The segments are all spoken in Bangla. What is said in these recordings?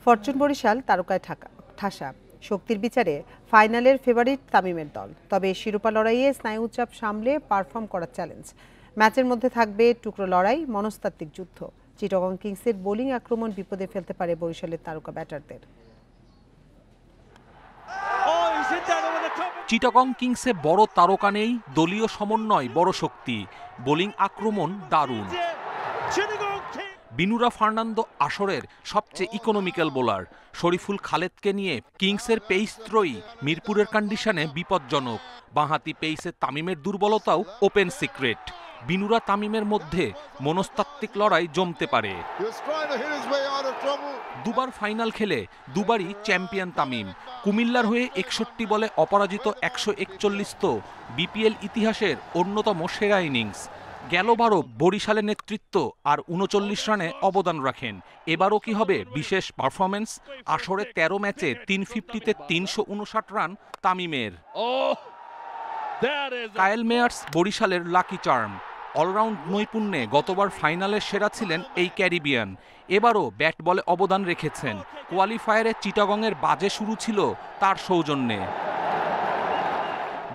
ফরচুন বরিশাল তারকায় ঠাসা। শক্তির বিচারে ফাইনালের ফেভারিট তামিমের দল, তবে শিরোপা লড়াইয়ে স্নায়ু চাপ সামলে পারফর্ম করার চ্যালেঞ্জ। ম্যাচের মধ্যে থাকবে টুকরো লড়াই, মনস্তাত্ত্বিক যুদ্ধ। চিটাগং কিংসের বোলিং আক্রমণ বিপদে ফেলতে পারে বরিশালের তারকা ব্যাটারদের। চিটাগং কিংসে বড় তারকা নেই, দলীয় সমন্বয় বড় শক্তি, বোলিং আক্রমণ দারুণ। বিনুরা ফার্নান্দো আসরের সবচেয়ে ইকোনমিক্যাল বোলার। শরীফুল খালেদকে নিয়ে কিংসের পেস ত্রয়ী মিরপুরের কন্ডিশনে বিপজ্জনক। বাঁহাতি পেইসে তামিমের দুর্বলতাও ওপেন সিক্রেট। বিনুরা তামিমের মধ্যে মনস্তাত্ত্বিক লড়াই জমতে পারে। দুবার ফাইনাল খেলে দুবারই চ্যাম্পিয়ন তামিম। কুমিল্লার হয়ে 61 বলে অপরাজিত 141 তো বিপিএল ইতিহাসের অন্যতম সেরা ইনিংস। গেলবারও বরিশালের নেতৃত্ব আর 39 রানে অবদান রাখেন। এবারও কি হবে বিশেষ পারফরমেন্স? আসরে 13 ম্যাচে 350-তে 359 রান তামিমের। কায়েল মেয়ার্স বরিশালের লাকি চার্ম। অলরাউন্ড নৈপুণ্যে গতবার ফাইনালের সেরা ছিলেন এই ক্যারিবিয়ান। এবারও ব্যাট বলে অবদান রেখেছেন। কোয়ালিফায়ারে চিটাগংয়ের বাজে শুরু ছিল তার সৌজন্যে।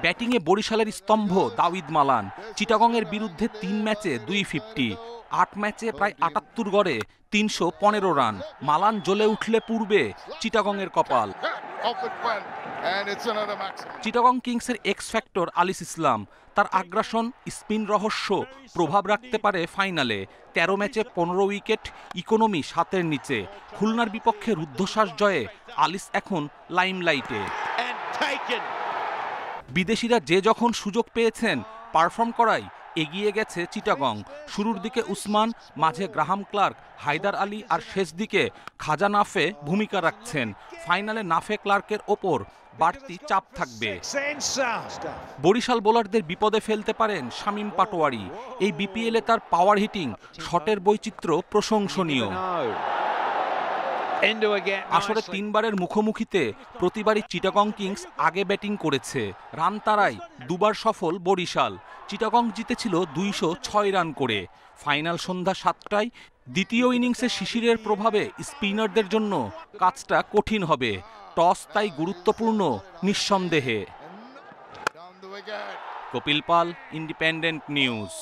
ব্যাটিংয়ে বরিশালের স্তম্ভ দাউদ মালান। চিটাগংয়ের বিরুদ্ধে 3 ম্যাচে 250, 8 ম্যাচে প্রায় 78 গড়ে 315 রান। মালান জ্বলে উঠলে পূর্বে চিটাগংয়ের কপাল। চিটাগং কিংসের এক্স ফ্যাক্টর আলিস ইসলাম। তার আগ্রাসন, স্পিন রহস্য প্রভাব রাখতে পারে ফাইনালে। 13 ম্যাচে 15 উইকেট, ইকোনমি 7-এর নিচে। খুলনার বিপক্ষে রুদ্ধশ্বাস জয়ে আলিস এখন লাইমলাইটে। বিদেশিরা যে যখন সুযোগ পেয়েছেন পারফর্ম করায় এগিয়ে গেছে চিটাগং। শুরুর দিকে উসমান, মাঝে গ্রাহাম ক্লার্ক, হায়দার আলী আর শেষ দিকে খাজা নাফে ভূমিকা রাখছেন। ফাইনালে নাফে ক্লার্কের ওপর বাড়তি চাপ থাকবে। বরিশাল বোলারদের বিপদে ফেলতে পারেন শামীম পাটোয়ারি। এই বিপিএলে তার পাওয়ার হিটিং, শটের বৈচিত্র্য প্রশংসনীয়। আসরে 3 বারের মুখোমুখিতে প্রতিবারই চিটাগং কিংস আগে ব্যাটিং করেছে। রান তাড়ায় 2 বার সফল বরিশাল। চিটাগং জিতেছিল 206 রান করে। ফাইনাল সন্ধ্যা 7টায়। দ্বিতীয় ইনিংসে শিশিরের প্রভাবে স্পিনারদের জন্য কাজটা কঠিন হবে। টস তাই গুরুত্বপূর্ণ নিঃসন্দেহে। কপিল পাল, ইন্ডিপেন্ডেন্ট নিউজ।